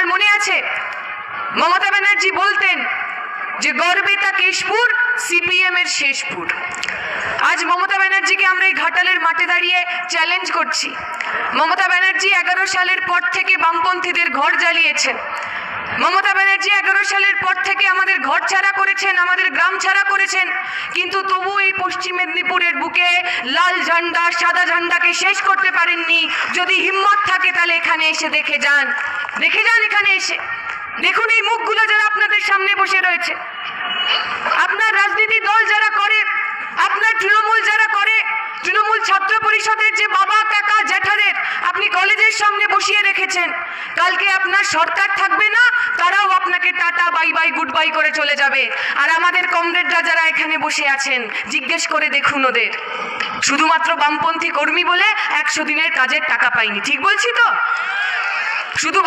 আমার মনে আছে মমতা ব্যানার্জি বলতেন যে গর্বে তা কেশপুর, সিপিএম এর শেষপুর। আজ মমতা ব্যানার্জিকে আমরা এই ঘাটালের মাঠে দাঁড়িয়ে চ্যালেঞ্জ করছি। মমতা ব্যানার্জি 11 সালের পর থেকে বামপন্থীদের ঘর জ্বালিয়েছেন। মমতা ব্যানার্জি 11 সালের পর থেকে আমাদের ঘর ছাড়া করেছেন, আমাদের গ্রাম ছাড়া করেছেন, কিন্তু তবু এই পশ্চিম মেদিনীপুরের বুকে লাল ঝান্ডা, সাদা ঝান্ডাকে শেষ করতে পারেননি। যদি হিম্মত থাকে তাহলে এখানে এসে দেখে যান এখানে এসে দেখুন এই মুখগুলো যারা আপনাদের সামনে বসে রয়েছে। আপনার রাজনীতি দল যারা করে, আপনার তৃণমূল যারা করে, তৃণমূল ছাত্র পরিষদের যে বাবা কাকা জ্যাঠাদের আপনি কলেজের সামনে বসিয়ে রেখেছেন, কালকে আপনার সরকার থাকবে না, তারাও আপনাকে tata bye bye good bye করে চলে যাবে। আর আমাদের কমরেডরা যারা এখানে বসে আছেন, জিজ্ঞেস করে দেখুন ওদের, শুধুমাত্র বামপন্থী কর্মী বলে 100 দিনের কাজের টাকা পাইনি। ঠিক বলছি তো? শুধু